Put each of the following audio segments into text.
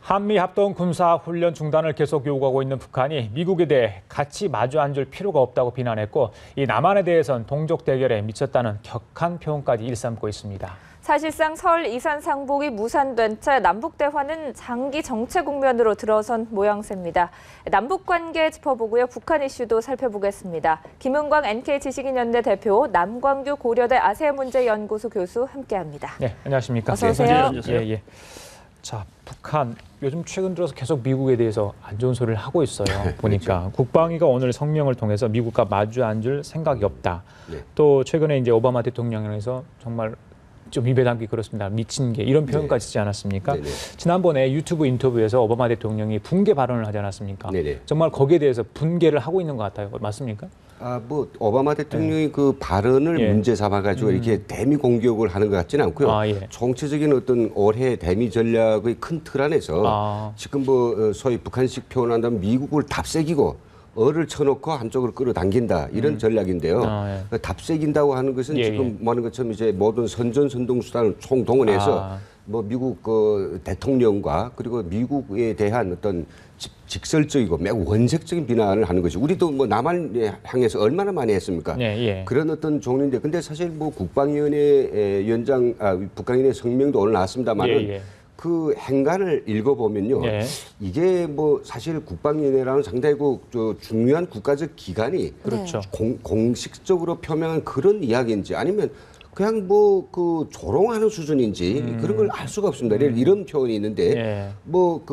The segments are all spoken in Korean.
한미 합동 군사 훈련 중단을 계속 요구하고 있는 북한이 미국에 대해 같이 마주 앉을 필요가 없다고 비난했고, 이 남한에 대해선 동족 대결에 미쳤다는 격한 표현까지 일삼고 있습니다. 사실상 설 이산 상봉이 무산된 채 남북 대화는 장기 정체 국면으로 들어선 모양새입니다. 남북 관계 짚어보고요. 북한 이슈도 살펴보겠습니다. 김은광 NK지식인연대 대표, 남광규 고려대 아세아문제연구소 교수 함께합니다. 네, 안녕하십니까? 어서 오세요. 예. 자, 북한 요즘 최근 들어서 계속 미국에 대해서 안 좋은 소리를 하고 있어요. 보니까 그렇죠. 국방위가 오늘 성명을 통해서 미국과 마주 앉을 생각이 없다. 네. 또 최근에 이제 오바마 대통령에서 정말 좀 입에 담기 그렇습니다. 미친 게 이런 표현까지 쓰지 않았습니까? 네네. 지난번에 유튜브 인터뷰에서 오바마 대통령이 붕괴 발언을 하지 않았습니까? 네네. 정말 거기에 대해서 분개를 하고 있는 것 같아요. 맞습니까? 뭐 오바마 대통령이 그 발언을 문제 삼아가지고 이렇게 대미 공격을 하는 것 같지는 않고요. 정치적인 어떤 올해 대미 전략의 큰 틀 안에서 지금 뭐 소위 북한식 표현한다면 미국을 답새기고 어를 쳐놓고 한쪽으로 끌어당긴다 이런 전략인데요. 답새긴다고 하는 것은 지금 뭐 하는 것처럼 이제 모든 선전선동 수단을 총동원해서 뭐 미국 그 대통령과 그리고 미국에 대한 어떤 직설적이고 매우 원색적인 비난을 하는 것이 우리도 뭐 남한에 향해서 얼마나 많이 했습니까? 그런 어떤 종류인데 근데 사실 뭐 국방위원회 위원장 북한위원회 성명도 오늘 나왔습니다만은 그 행간을 읽어보면요. 이게 뭐 사실 국방위원회라는 상당히 중요한 국가적 기관이 그렇죠. 공식적으로 표명한 그런 이야기인지 아니면 그냥 뭐 그 조롱하는 수준인지 그런 걸 알 수가 없습니다. 이런 표현이 있는데 뭐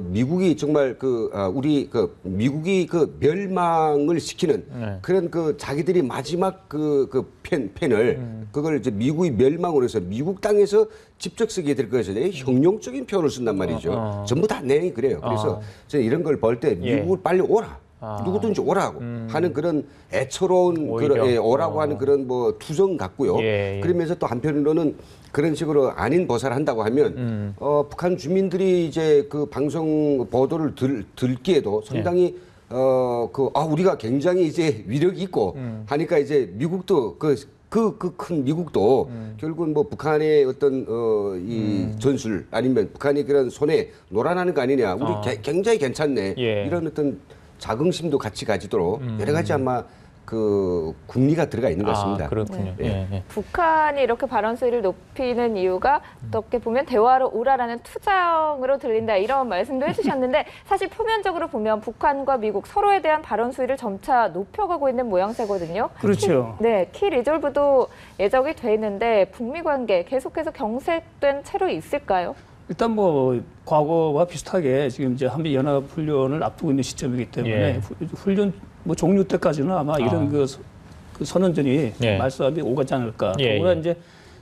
미국이 정말 우리 미국이 멸망을 시키는 그런 자기들이 마지막 펜을 그걸 이제 미국이 멸망으로 해서 미국 땅에서 직접 쓰게 될 것이잖아요. 형용적인 표현을 쓴단 말이죠. 전부 다 내용이 그래요. 그래서 저는 이런 걸 볼 때 미국을 빨리 오라. 누구든지 오라고 하는 그런 애처로운 오라고 하는 그런 뭐 투정 같고요. 그러면서 또 한편으로는 그런 식으로 아닌 보살을 한다고 하면 북한 주민들이 이제 그 방송 보도를 듣기에도 상당히 우리가 굉장히 이제 위력이 있고 하니까 이제 미국도 큰 미국도 결국은 뭐 북한의 어떤 이 전술 아니면 북한이 그런 손에 놀아나는 거 아니냐. 우리 굉장히 괜찮네. 이런 어떤 자긍심도 같이 가지도록 여러 가지 아마 그 궁리가 들어가 있는 것 같습니다. 그렇군요. 북한이 이렇게 발언 수위를 높이는 이유가 어떻게 보면 대화로 오라라는 투정으로 들린다 이런 말씀도 해주셨는데 사실 표면적으로 보면 북한과 미국 서로에 대한 발언 수위를 점차 높여가고 있는 모양새거든요. 그렇죠. 키 리졸브도 예정이 돼 있는데 북미 관계 계속해서 경색된 채로 있을까요? 일단 뭐 과거와 비슷하게 지금 이제 한미 연합 훈련을 앞두고 있는 시점이기 때문에 훈련 뭐 종료 때까지는 아마 이런 그 선언전이 말싸움이 오가지 않을까. 더구나 이제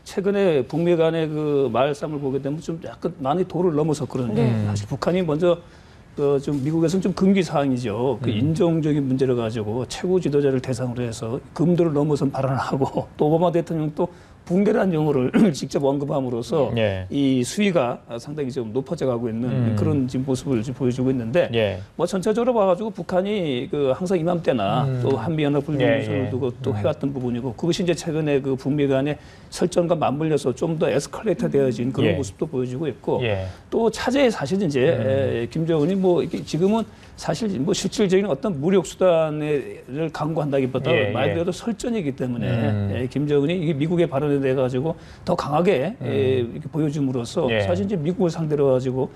최근에 북미 간의 그 말싸움을 보게 되면 좀 약간 많이 도를 넘어섰거든요. 사실 북한이 먼저 좀 미국에서는 좀 금기 사항이죠. 그 인종적인 문제를 가지고 최고 지도자를 대상으로 해서 금도를 넘어선 발언을 하고 또 오바마 대통령도 붕괴라는 용어를 직접 언급함으로써 이 수위가 상당히 좀 높아져 가고 있는 그런 지금 모습을 지금 보여주고 있는데 뭐 전체적으로 봐가지고 북한이 항상 이맘때나 또 한미연합훈련을 두고 또 해왔던 부분이고 그것이 이제 최근에 그 북미 간의 설전과 맞물려서 좀 더 에스컬레이터 되어진 그런 모습도 보여주고 있고 또 차제에 사실 이제 김정은이 뭐 지금은 사실 뭐 실질적인 어떤 무력 수단을 강구한다기보다 말 그대로 설전이기 때문에 김정은이 이게 미국의 발언에 대해 가지고 더 강하게 이렇게 보여줌으로써 사실 이제 미국을 상대로 가지고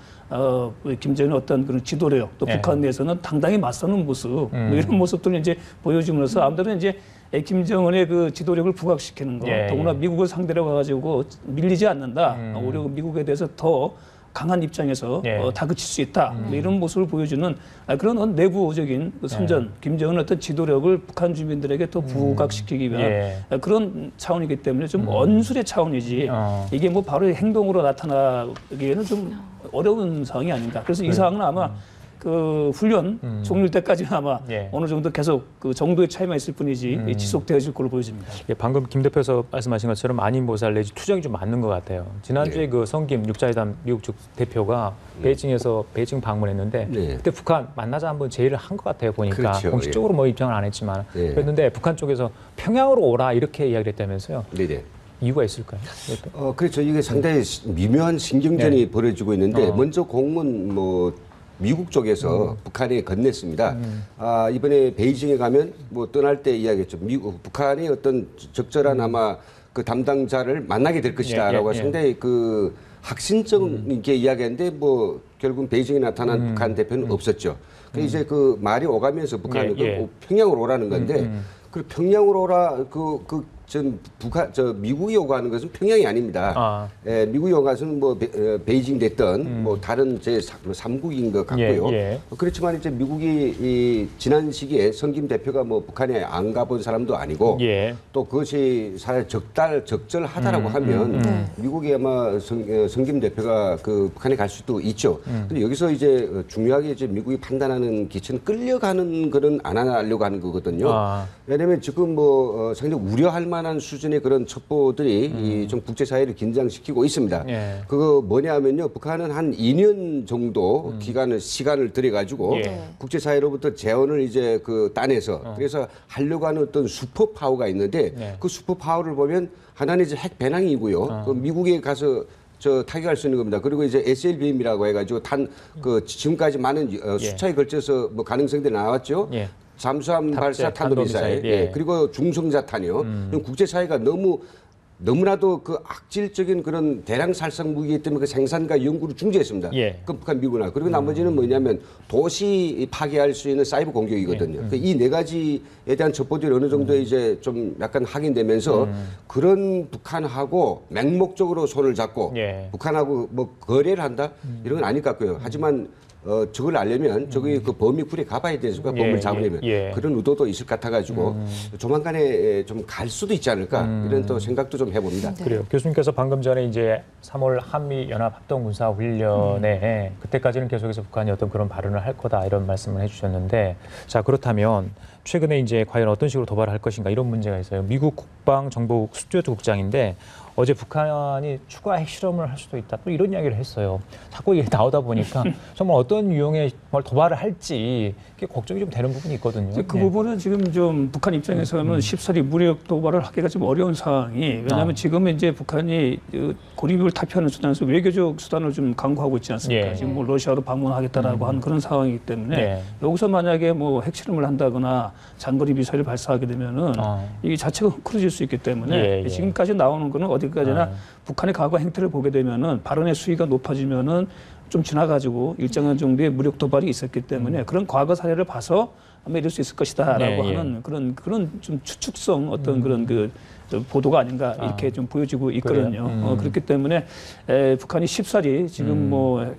김정은의 어떤 그런 지도력 또 북한 내에서는 당당히 맞서는 모습 뭐 이런 모습들을 이제 보여줌으로써 아무래도 이제 김정은의 그 지도력을 부각시키는 거 더구나 미국을 상대로 가지고 밀리지 않는다. 오히려 미국에 대해서 더 강한 입장에서 다그칠 수 있다. 뭐 이런 모습을 보여주는 그런 내부적인 선전, 김정은의 어떤 지도력을 북한 주민들에게 더 부각시키기 위한 그런 차원이기 때문에 좀 언술의 차원이지 이게 뭐 바로 행동으로 나타나기에는 좀 어려운 상황이 아닌가. 그래서 이 상황은 아마 그 훈련 종료 때까지는 아마 어느 정도 계속 그 정도의 차이만 있을 뿐이지 지속되어질 걸로 보여집니다. 방금 김 대표에서 말씀하신 것처럼 아닌 보살 내지 투정이 좀 맞는 것 같아요. 지난주에 그 성김 육자회담 미국 측 대표가 베이징에서 베이징 방문했는데 그때 북한 만나자 한번 제의를 한 것 같아요. 보니까 공식적으로 뭐 입장을 안 했지만 그랬는데 북한 쪽에서 평양으로 오라 이렇게 이야기를 했다면서요. 이유가 있을까요? 그렇죠. 이게 상당히 미묘한 신경전이 네. 벌어지고 있는데 먼저 공문 미국 쪽에서 북한에 건넸습니다. 이번에 베이징에 가면 떠날 때 이야기했죠. 북한이 어떤 적절한 아마 그 담당자를 만나게 될 것이다라고 상당히 그 확신적 있게 이야기했는데 결국 베이징에 나타난 북한 대표는 없었죠. 그래서 이제 그 말이 오가면서 북한은 평양으로 오라는 건데 그 평양으로 오라 미국이 요구하는 것은 평양이 아닙니다. 미국이 요구하는 것은 베이징 됐던 다른 제3국인 것 같고요. 그렇지만 이제 미국이 지난 시기에 성김 대표가 북한에 안 가본 사람도 아니고 또 그것이 사실 적절하다라고 하면 미국이 아마 성김 대표가 그 북한에 갈 수도 있죠. 근데 여기서 이제 중요하게 이제 미국이 판단하는 기체는 끌려가는 거는 안 하려고 하는 거거든요. 왜냐하면 지금 상당히 우려할 만한 수준의 그런 첩보들이 좀 국제사회를 긴장시키고 있습니다. 그거 뭐냐면요. 북한은 한 2년 정도 시간을 들여가지고 국제사회로부터 재원을 이제 따내서 그래서 하려고 하는 어떤 슈퍼파워가 있는데 그 슈퍼파워를 보면 하나는 이제 핵 배낭이고요. 그 미국에 가서 타격할 수 있는 겁니다. 그리고 이제 SLBM이라고 해가지고 지금까지 많은 수차에 걸쳐서 가능성들이 나왔죠. 잠수함 발사 탄도미사일, 그리고 중성자탄이요. 국제사회가 너무나도 그 악질적인 그런 대량 살상 무기이기 때문에 그 생산과 연구를 중지했습니다. 그 북한, 미국이나. 그리고 나머지는 뭐냐면 도시 파괴할 수 있는 사이버 공격이거든요. 이 네 가지에 대한 첩보들이 어느 정도 이제 좀 약간 확인되면서 그런 북한하고 맹목적으로 손을 잡고 북한하고 거래를 한다? 이런 건 아닐 것 같고요. 하지만 저걸 알려면 저기 그 범위 굴에 가봐야 되니까 범을 잡으려면 그런 의도도 있을 것 같아가지고 조만간에 좀 갈 수도 있지 않을까 이런 또 생각도 좀 해봅니다. 그래요. 교수님께서 방금 전에 이제 3월 한미 연합 합동 군사 훈련에 그때까지는 계속해서 북한이 어떤 그런 발언을 할 거다 이런 말씀을 해주셨는데 자 그렇다면 최근에 이제 과연 어떤 식으로 도발을 할 것인가 이런 문제가 있어요. 미국 국방정보국 스튜어트 국장인데 어제 북한이 추가 핵실험을 할 수도 있다. 또 이런 이야기를 했어요. 자꾸 이게 나오다 보니까 정말 어떤 유형의 도발을 할지 걱정이 좀 되는 부분이 있거든요. 그 부분은 지금 좀 북한 입장에서는 쉽사리 무력 도발을 하기가 좀 어려운 상황이 왜냐하면 지금 이제 북한이 고립을 탈피하는 수단에서 외교적 수단을 좀 강구하고 있지 않습니까? 지금 러시아로 방문하겠다라고 하는 그런 상황이기 때문에 여기서 만약에 핵실험을 한다거나 장거리 미사일을 발사하게 되면은 이 자체가 흐트러질 수 있기 때문에 지금까지 나오는 거는 어디까지나 북한의 과거 행태를 보게 되면은 발언의 수위가 높아지면은 좀 지나가지고 일정한 정도의 무력 도발이 있었기 때문에 그런 과거 사례를 봐서 아마 이럴 수 있을 것이다라고 하는 그런 좀 추측성 어떤 그런 그 보도가 아닌가 이렇게 좀 보여지고 있거든요. 그렇기 때문에 북한이 쉽사리 지금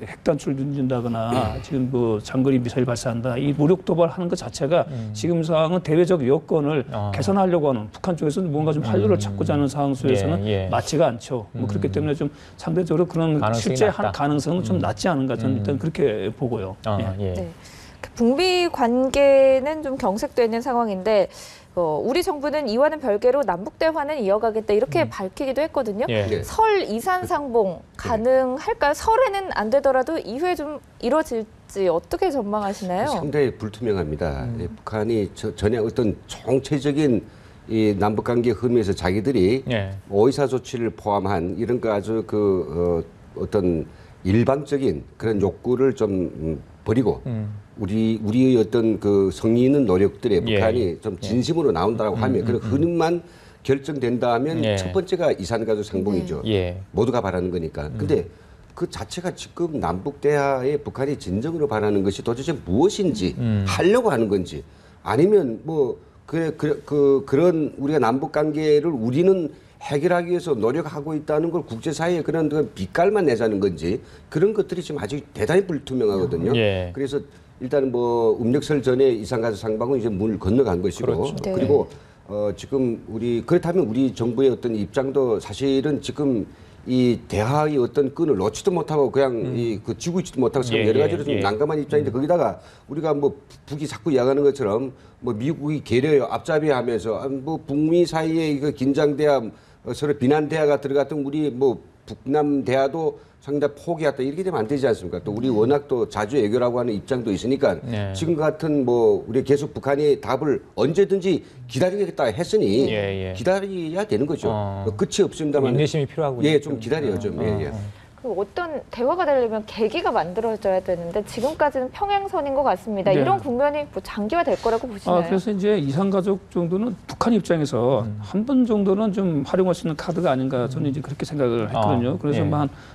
핵단추를 던진다거나 지금 장거리 미사일 발사한다 이 무력 도발하는 것 자체가 지금 상황은 대외적 여건을 개선하려고 하는 북한 쪽에서는 뭔가 좀 활로를 찾고자 하는 상황 속에서는 맞지가 않죠. 그렇기 때문에 좀 상대적으로 그런 실제 한 가능성은 좀 낮지 않은가 저는 일단 그렇게 보고요. 북미 관계는 좀 경색되어 있는 상황인데 우리 정부는 이와는 별개로 남북 대화는 이어가겠다 이렇게 밝히기도 했거든요. 설 이산 상봉 가능할까요? 설에는 안 되더라도 이후에 좀 이루어질지 어떻게 전망하시나요? 상당히 불투명합니다. 북한이 전혀 어떤 총체적인 이 남북 관계 흐름에서 자기들이 오이사 조치를 포함한 이런 거 아주 어떤 일방적인 그런 욕구를 좀 버리고 우리의 어떤 그 성의 있는 노력들에 북한이 좀 진심으로 나온다고 하면 그런 흐름만 결정된다 하면 첫 번째가 이산가족 상봉이죠. 모두가 바라는 거니까. 근데 그 자체가 지금 남북 대화에 북한이 진정으로 바라는 것이 도대체 무엇인지 하려고 하는 건지 아니면 그런 우리가 남북 관계를 우리는 해결하기 위해서 노력하고 있다는 걸 국제사회에 그런 빛깔만 내자는 건지 그런 것들이 지금 아직 대단히 불투명하거든요. 그래서 일단은 음력설 전에 이산가족 상봉은 이제 문을 건너간 것이고 그리고 지금 그렇다면 우리 정부의 어떤 입장도 사실은 지금 이 대화의 어떤 끈을 놓지도 못하고 그냥 쥐고 있지도 못하고 참 여러 가지로 좀 난감한 입장인데 거기다가 우리가 북이 자꾸 이야기하는 것처럼 미국이 계려요 앞잡이하면서 북미 사이에 긴장 대화 서로 비난 대화가 들어갔던 우리 북남 대화도 상당히 포기했다 이렇게 되면 안 되지 않습니까? 또 우리 워낙 또 자주 외교라고 하는 입장도 있으니까 네. 지금 같은 뭐 우리 계속 북한이 답을 언제든지 기다리겠다 했으니 기다려야 되는 거죠. 끝이 없습니다만 인내심이 필요하군요. 예, 좀 기다려요 좀. 예. 그 어떤 대화가 되려면 계기가 만들어져야 되는데 지금까지는 평행선인 것 같습니다. 네. 이런 국면이 뭐 장기화될 거라고 보시나요? 그래서 이제 이산가족 정도는 북한 입장에서 한 번 정도는 좀 활용할 수 있는 카드가 아닌가 저는 이제 그렇게 생각을 했거든요. 그래서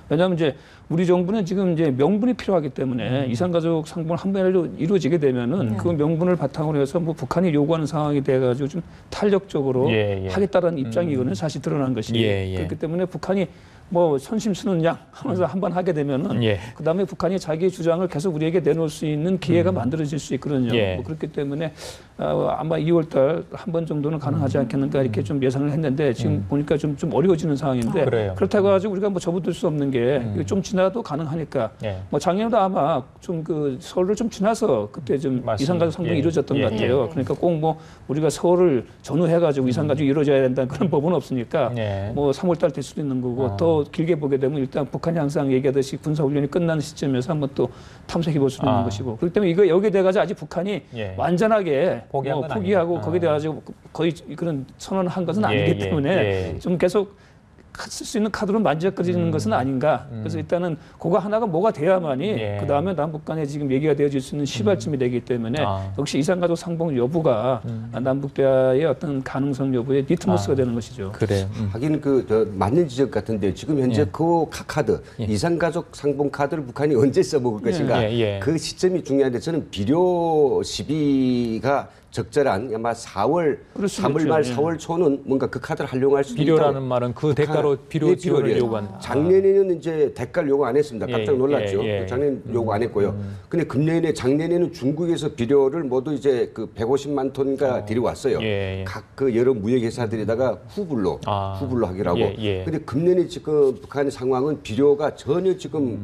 왜냐하면 이제 우리 정부는 지금 이제 명분이 필요하기 때문에 이산가족 상봉을 한 번이라도 이루어지게 되면은 그 명분을 바탕으로 해서 뭐 북한이 요구하는 상황이 돼가지고 좀 탄력적으로 하겠다라는 입장이거든요. 사실 드러난 것이. 그렇기 때문에 북한이 뭐 선심 쓰는 양 하면서 한번 하게 되면은 그다음에 북한이 자기의 주장을 계속 우리에게 내놓을 수 있는 기회가 만들어질 수 있거든요. 뭐 그렇기 때문에 아마 2월달 한 번 정도는 가능하지 않겠는가 이렇게 좀 예상을 했는데 지금 보니까 좀 어려워지는 상황인데 그렇다고 가지고 우리가 뭐 접어들 수 없는 게 좀 지나도 가능하니까 뭐 작년에도 아마 좀 그 서울을 좀 지나서 그때 좀 이산가족 상봉이 이루어졌던 것 같아요. 그러니까 꼭 뭐 우리가 서울을 전후해가지고 이산가족이 이루어져야 된다는 그런 법은 없으니까 뭐 3월달 될 수도 있는 거고 더 길게 보게 되면 일단 북한이 항상 얘기하듯이 군사훈련이 끝나는 시점에서 한번 또 탐색해 볼 수도 있는 것이고 그렇기 때문에 이거 여기에 대해서 아직 북한이 완전하게 포기하고 거기에 대해서 거의 그런 선언을 한 것은 아니기 때문에 좀 계속 쓸 수 있는 카드로 만지작거리는 것은 아닌가. 그래서 일단은 그거 하나가 뭐가 돼야만이 그 다음에 남북 간에 지금 얘기가 되어질 수 있는 시발점이 되기 때문에 역시 이산가족 상봉 여부가 남북 대화의 어떤 가능성 여부의 리트머스가 되는 것이죠. 그래요. 하긴 맞는 지적 같은데 지금 현재 그 카드 이산가족 상봉 카드를 북한이 언제 써먹을 것인가 그 시점이 중요한데 저는 비료 시비가 적절한 아마 3월 말 4월 초는 뭔가 그 카드를 활용할 수도 있다. 비료라는 말은 그 대가로 비료를 요구한다. 작년에는 이제 대가를 요구 안 했습니다. 깜짝 놀랐죠. 작년 요구 안 했고요. 근데 작년에는 중국에서 비료를 모두 이제 그 150만 톤가 들여왔어요. 각 그 여러 무역 회사들에다가 후불로 하기로 하고. 근데 금년에 지금 북한의 상황은 비료가 전혀 지금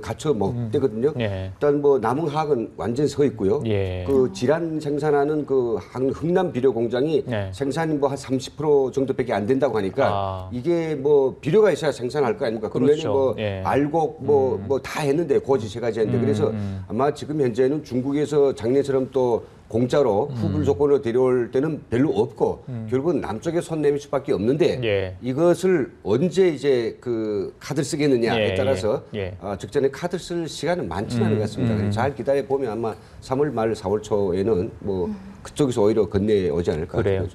갖춰 못 되거든요. 일단 뭐 남흥하학은 완전 서 있고요. 그 질환 생산하는 그 흥남 비료 공장이 생산이 뭐 한 30% 정도밖에 안 된다고 하니까 이게 뭐 비료가 있어야 생산할 거 아닙니까? 금년에 뭐 알곡 뭐 다 했는데 고지 세 가지 했는데 그래서 아마 지금 현재는 중국에서 작년처럼 또 공짜로 후불 조건으로 데려올 때는 별로 없고 결국은 남쪽에 손 내밀 수밖에 없는데 이것을 언제 이제 그 카드를 쓰겠느냐에 따라서 적절히 카드 쓸 시간은 많지는 않은 것 같습니다. 그래서 잘 기다려 보면 아마 3월 말 4월 초에는 뭐 그쪽에서 오히려 건네오지 않을까. 그래요.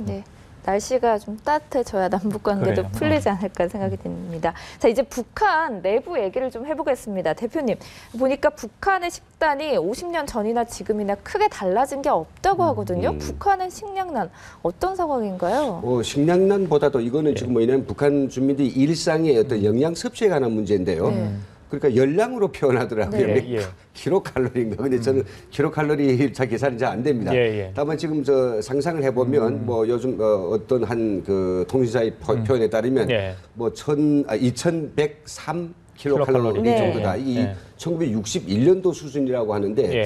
네. 날씨가 좀 따뜻해져야 남북 관계도 풀리지 않을까 생각이 듭니다. 자, 이제 북한 내부 얘기를 좀 해보겠습니다. 대표님, 보니까 북한의 식단이 50년 전이나 지금이나 크게 달라진 게 없다고 하거든요. 북한의 식량난 어떤 상황인가요? 식량난보다도 이거는 지금 뭐냐면 북한 주민들이 일상의 어떤 영양 섭취에 관한 문제인데요. 그러니까 열량으로 표현하더라고요. 킬로칼로리인가. 근데 저는 킬로칼로리 잘 계산이 잘 안 됩니다. 다만 지금 상상을 해보면 뭐 요즘 어떤 한 그 통신사의 표현에 따르면 뭐 2103 킬로칼로리 정도다. 이 1961년도 수준이라고 하는데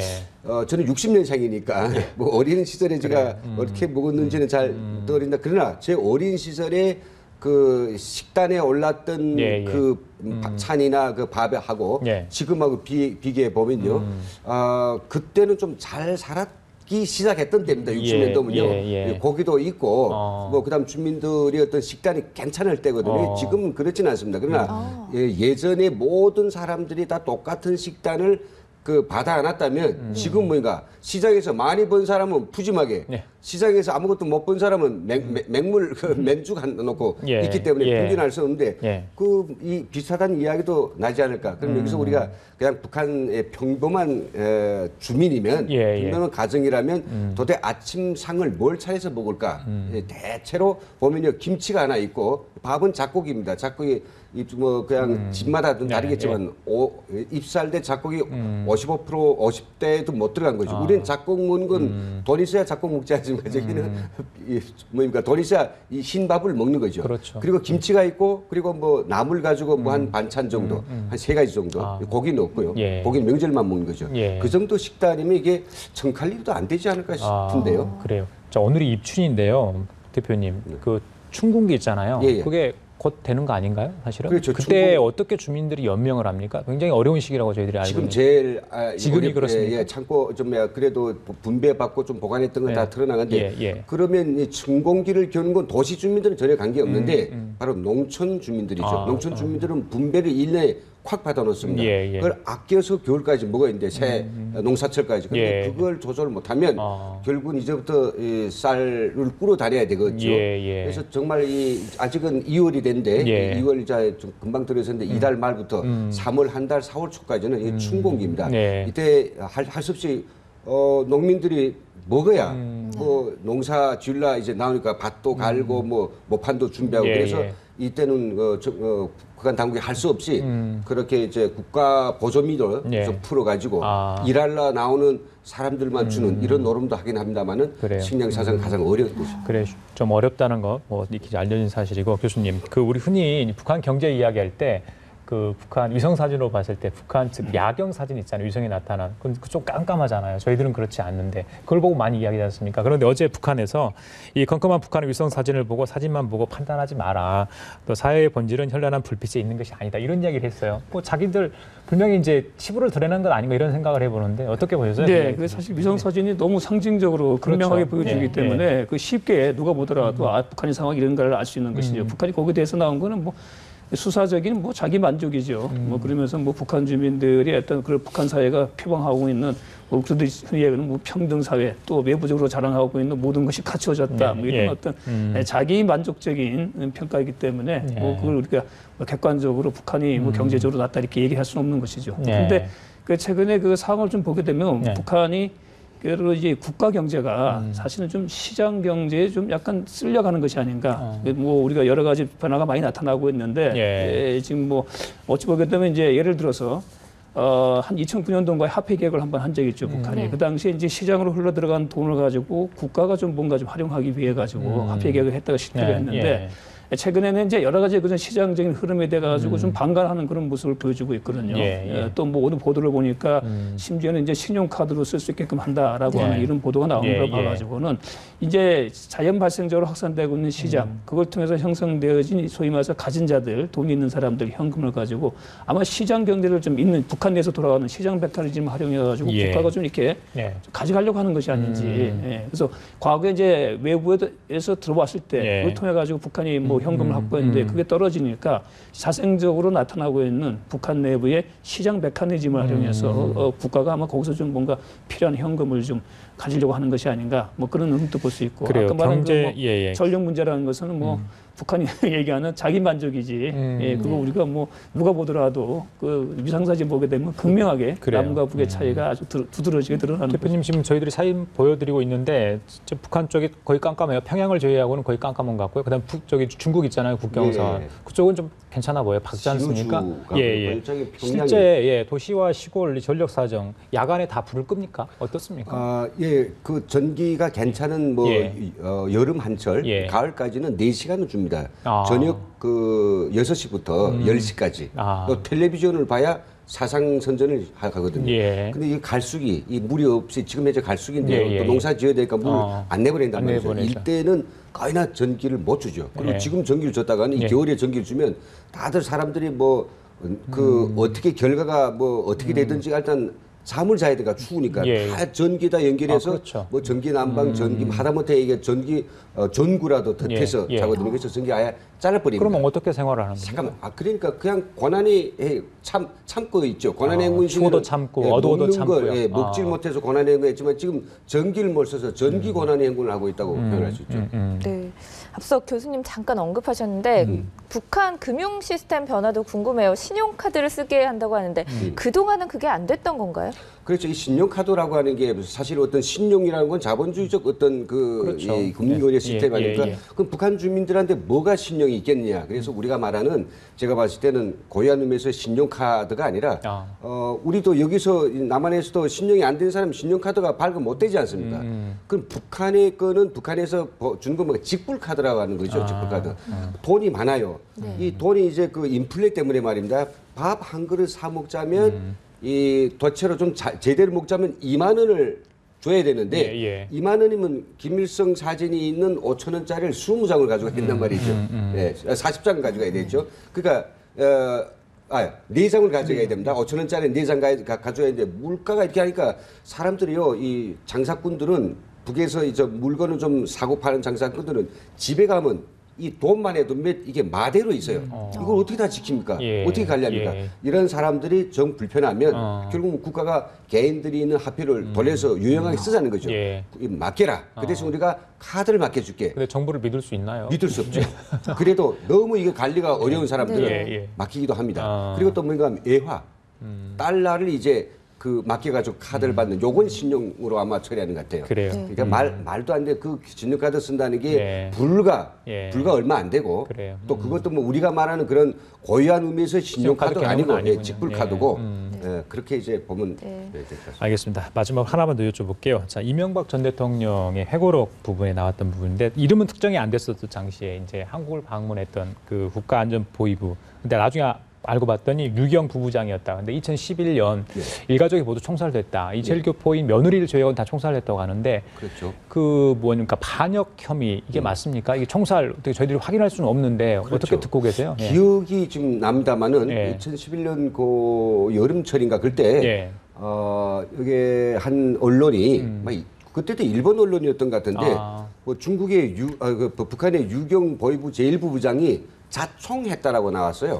저는 60년생이니까 뭐 어린 시절에 제가 어떻게 먹었는지는 잘 떠오른다. 그러나 제 어린 시절에 그 식단에 올랐던 그 찬이나 그 밥하고 지금하고 비교해 보면요, 그때는 좀 잘 살았기 시작했던 때입니다. 60년도면요, 고기도 있고 뭐 그다음 주민들이 어떤 식단이 괜찮을 때거든요. 지금은 그렇지는 않습니다. 그러나 예전에 모든 사람들이 다 똑같은 식단을 그 받아 안았다면 지금 뭔가 시장에서 많이 번 사람은 푸짐하게 시장에서 아무것도 못 본 사람은 맹물 맨죽 놓고 있기 때문에 분진할 수 없는데 이 비슷한 이야기도 나지 않을까. 그럼 여기서 우리가 그냥 북한의 평범한 주민이면 평범한 가정이라면 도대체 아침상을 뭘 차려서 먹을까. 대체로 보면요, 김치가 하나 있고 밥은 잡곡입니다. 잡곡이 뭐 그냥 집마다 좀 다르겠지만 입살대 잡곡이 55% 50대도 못 들어간 거죠. 우리는 잡곡 먹는 건 돈 있어야 잡곡 먹지 않습니까? 저기는 뭡니까? 돈 있어야 이 흰밥을 먹는 거죠. 그리고 김치가 있고 그리고 뭐 나물 가지고 뭐 한 반찬 정도 한 3가지 정도 고기는 없고요. 고기는 명절만 먹는 거죠. 그 정도 식단이면 이게 1000칼로리도 안 되지 않을까 싶은데요. 그래요. 자, 오늘이 입춘인데요, 대표님. 그 춘궁기 있잖아요. 그게 곧 되는 거 아닌가요? 사실은. 그렇죠. 그때 어떻게 주민들이 연명을 합니까? 굉장히 어려운 시기라고 저희들이 알고 지금 있는데. 제일 지금이 그렇습니까? 예, 참고 좀 그래도 분배받고 좀 보관했던 건 다 드러나는데 그러면 이 층공기를 겨는 건 도시 주민들은 전혀 관계 없는데 바로 농촌 주민들이죠. 농촌 주민들은 분배를 1년에 콱 받아놓습니다. 그걸 아껴서 겨울까지 먹어야 되는데 새 농사철까지. 그런데 그걸 조절 못하면 결국은 이제부터 이 쌀을 꾸러 다녀야 되겠죠. 그래서 정말 아직은 2월이 됐는데 2월 이제 좀 금방 들어섰는데 이달 말부터 3월 한 달 4월 초까지는 이 춘공기입니다. 이때 할 수 없이 농민들이 먹어야 뭐 농사 지을라 이제 나오니까 밭도 갈고 뭐 모판도 준비하고 그래서 이때는 북한 당국이 할 수 없이 그렇게 이제 국가 보조미를 좀 풀어가지고 일할라 나오는 사람들만 주는 이런 노름도 하긴 합니다만은 식량 사상 가장 어려운 거죠. 그래 좀 어렵다는 거 뭐 이렇게 알려진 사실이고 교수님 그 우리 흔히 북한 경제 이야기할 때. 그 북한 위성 사진으로 봤을 때 북한 즉 야경 사진 있잖아요. 위성에 나타난. 그건 좀 깜깜하잖아요. 저희들은 그렇지 않는데 그걸 보고 많이 이야기하지 않습니까? 그런데 어제 북한에서 이 컴컴한 북한의 위성 사진을 보고 사진만 보고 판단하지 마라. 또 사회의 본질은 현란한 불빛에 있는 것이 아니다. 이런 이야기를 했어요. 뭐 자기들 분명히 이제 치부를 드러낸 건 아닌가 이런 생각을 해보는데 어떻게 보셨어요? 네, 그 사실 위성 사진이 너무 상징적으로 극명하게 보여주기 때문에 그 쉽게 누가 보더라도 북한의 상황 이런 걸 알 수 있는 것이죠. 북한이 거기에 대해서 나온 거는 뭐 수사적인 뭐 자기 만족이죠. 뭐 그러면서 뭐 북한 주민들이 어떤 그 북한 사회가 표방하고 있는 뭐 그들이 흔히 얘기하는 뭐 평등 사회 또 외부적으로 자랑하고 있는 모든 것이 갖춰졌다. 뭐 이런 어떤 자기 만족적인 평가이기 때문에 뭐 그걸 우리가 객관적으로 북한이 뭐 경제적으로 낫다 이렇게 얘기할 수는 없는 것이죠. 그런데 그 최근에 그 상황을 좀 보게 되면 북한이 그리고 이제 국가 경제가 사실은 좀 시장 경제에 좀 약간 쓸려가는 것이 아닌가. 뭐 우리가 여러 가지 변화가 많이 나타나고 있는데 지금 뭐 어찌 보게 되면 이제 예를 들어서 한 2009년도인가에 화폐 개혁을 한번 한 적이 있죠, 북한이. 그 당시에 이제 시장으로 흘러 들어간 돈을 가지고 국가가 좀 뭔가 좀 활용하기 위해 가지고 화폐 개혁을 했다가 실패를 했는데 최근에는 이제 여러 가지 그런 시장적인 흐름에 대해 가지고 좀 반감하는 그런 모습을 보여주고 있거든요. 또 뭐 오늘 보도를 보니까 심지어는 이제 신용카드로 쓸 수 있게끔 한다라고 하는 이런 보도가 나오는 걸 봐가지고는 이제 자연 발생적으로 확산되고 있는 시장 그걸 통해서 형성되어진 소위 말해서 가진 자들, 돈이 있는 사람들 현금을 가지고 아마 시장 경제를 좀 있는 북한 내에서 돌아가는 시장 메커니즘을 활용해가지고 국가가 좀 이렇게 좀 가져가려고 하는 것이 아닌지. 그래서 과거에 이제 외부에서 들어왔을 때 그걸 통해 가지고 북한이 뭐 현금을 확보했는데 그게 떨어지니까 자생적으로 나타나고 있는 북한 내부의 시장 메커니즘을 활용해서 국가가 아마 거기서 좀 뭔가 필요한 현금을 좀 가지려고 하는 것이 아닌가 뭐 그런 의미도 볼 수 있고 그래요. 아까 말한 경제, 뭐 전력 문제라는 것은 뭐 북한이 얘기하는 자기 만족이지. 그거 우리가 뭐 누가 보더라도 그 위상사진 보게 되면 극명하게 남과 북의 차이가 아주 두드러지게 드러나는 대표님 거죠. 지금 저희들이 사진 보여드리고 있는데 북한 쪽이 거의 깜깜해요. 평양을 제외하고는 거의 깜깜한 것 같고요. 그다음 저기 중국 있잖아요. 국경선. 그쪽은 좀 괜찮아 보여요. 밝지 않습니까? 실제 도시와 시골 전력 사정 야간에 다 불을 끕니까? 어떻습니까? 그 전기가 괜찮은 뭐 여름 한철, 가을까지는 4시간을 줍니다. 저녁 그 6시부터 10시까지. 또 텔레비전을 봐야 사상 선전을 하거든요. 근데 이 갈수기, 이 물이 없이 지금 현재 갈수기인데 또 농사 지어야 되니까 물 안 내보낸단 말이죠. 이때는 거의나 전기를 못 주죠. 그리고 지금 전기를 줬다가는 이 겨울에 전기를 주면 다들 사람들이 뭐 그 어떻게 결과가 뭐 어떻게 되든지 일단 잠을 자야 되니까 추우니까 다 전기에다 연결해서 뭐 전기 난방, 전기 하다못해 이게 전기 전구라도 덧해서 자거든요. 그래서 전기 아예 잘라버립니다. 그러면 어떻게 생활을 하는 거예요? 잠깐만. 그러니까 그냥 고난이 참고 있죠. 고난의 행군 추워도 참고 어두워도 참고요. 먹질 못해서 고난의 행군했지만 지금 전기를 못 써서 전기 고난의 행군을 하고 있다고 표현할 수 있죠. 네. 앞서 교수님 잠깐 언급하셨는데 북한 금융 시스템 변화도 궁금해요. 신용카드를 쓰게 한다고 하는데 그동안은 그게 안 됐던 건가요? 그렇죠. 이 신용카드라고 하는 게 사실 어떤 신용이라는 건 자본주의적 어떤 이 금융거래 시스템 아닙니까? 그럼 북한 주민들한테 뭐가 신용이 있겠느냐. 그래서 우리가 말하는 제가 봤을 때는 고유한 의미에서 신용카드가 아니라 우리도 여기서 남한에서도 신용이 안 된 사람 신용카드가 발급 못 되지 않습니까? 그럼 북한의 거는 북한에서 준 거 뭐 직불카드라고 하는 거죠. 직불카드. 돈이 많아요. 이 돈이 이제 그 인플레 때문에 말입니다. 밥 한 그릇 사 먹자면 이 도체로 좀 제대로 먹자면 2만 원을 줘야 되는데 2만 원이면 김일성 사진이 있는 5천 원짜리를 20장을 가지고 있단 말이죠. 40장 가져가야 되죠. 그러니까 4장을 가져가야 됩니다. 5천 원짜리 4장 가져가야 되는데 물가가 이렇게 하니까 사람들이요, 이 장사꾼들은 북에서 이제 물건을 좀 사고 파는 장사꾼들은 집에 가면 이 돈만 해도 이게 마대로 있어요. 이걸 어떻게 다 지킵니까? 어떻게 관리합니까? 이런 사람들이 정 불편하면 결국 국가가 개인들이 있는 화폐를 돌려서 유용하게 쓰자는 거죠. 맡겨라. 그 대신 우리가 카드를 맡겨줄게. 근데 정부를 믿을 수 있나요? 믿을 수 없죠. 그래도 너무 이게 관리가 어려운 사람들은 맡기기도 합니다. 그리고 또 뭔가 애화. 달러를 이제 그 맡겨가지고 카드를 받는 요건 신용으로 아마 처리하는 것 같아요. 그래요. 그러니까 말도 안 돼. 그 신용카드 쓴다는 게 불과 얼마 안 되고 또 그것도 뭐 우리가 말하는 그런 고유한 의미에서 신용카드가 아니고 직불카드고 그렇게 이제 보면 될 것 같습니다. 알겠습니다. 마지막 하나만 더 여쭤볼게요. 자, 이명박 전 대통령의 회고록 부분에 나왔던 부분인데 이름은 특정이 안 됐었던 당시에 이제 한국을 방문했던 그 국가안전보위부. 근데 나중에 알고 봤더니 유경 부부장이었다. 근데 2011년 일가족이 모두 총살됐다. 이 제일교포인 며느리를 제외하고는 다 총살됐다고 하는데 그렇죠. 그 뭐니까 반역 혐의 이게 맞습니까? 이게 총살 어떻게 저희들이 확인할 수는 없는데 그렇죠. 어떻게 듣고 계세요? 기억이 지금 납니다마는 2011년 그 여름철인가 그때 이게 한 언론이 그때도 일본 언론이었던 것 같은데 뭐 중국의 북한의 유경 보위부 제1부부장이 자총했다라고 나왔어요.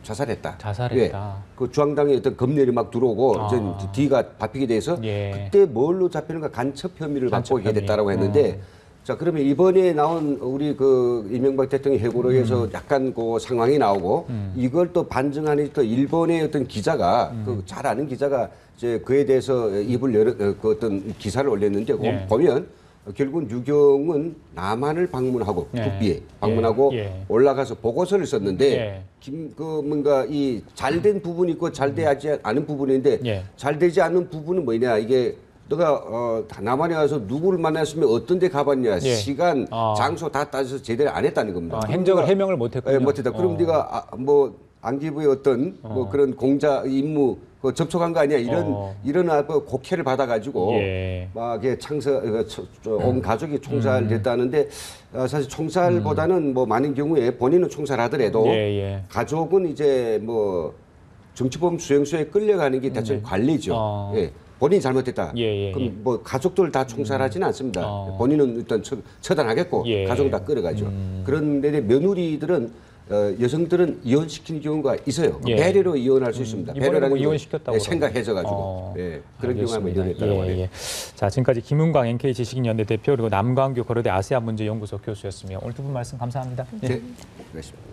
자살했다. 자살했다. 그 중앙당에 어떤 검열이 막 들어오고 이제 뒤가 밟히게 돼서 그때 뭘로 잡히는가 간첩 혐의를 받고 있게 됐다라고 했는데 자 그러면 이번에 나온 우리 그 이명박 대통령 회고록에서 약간 그 상황이 나오고 이걸 또 반증하는 또 일본의 어떤 기자가 그 잘 아는 기자가 이제 그에 대해서 입을 그 어떤 기사를 올렸는데 보면. 결국은 유경은 남한을 방문하고 북비에 방문하고 올라가서 보고서를 썼는데 뭔가 이 잘된 부분이 있고 잘되지 않은 부분인데 잘되지 않은 부분은 뭐냐 이게 너가 남한에 와서 누구를 만났으면 어떤 데 가봤냐 시간 장소 다 따져서 제대로 안 했다는 겁니다. 행적을 해명을 못했군요. 못했다. 그럼 네가 뭐 안기부의 어떤 뭐 그런 공자 임무 그 접촉한 거 아니야 이런 곡해를 받아가지고 막 이게 온 가족이 총살됐다는데 사실 총살보다는 뭐 많은 경우에 본인은 총살하더라도 가족은 이제 뭐 정치범 수용소에 끌려가는 게 대체로 관리죠. 본인이 잘못했다. 그럼 뭐 가족들 다 총살하지는 않습니다. 본인은 일단 처단하겠고 가족은 다 끌어가죠. 그런데 며느리들은 여성들은 이혼시키는 경우가 있어요. 배려로 이혼할 수 있습니다. 배려라는 이혼시켰다고 생각해져가지고 그런 경우가 한번 이혼했다고 말해요. 자 지금까지 김은광 NK 지식인연대 대표 그리고 남광규 고려대 아세안 문제연구소 교수였습니다. 오늘 두 분 말씀 감사합니다. 네, 고맙습니다.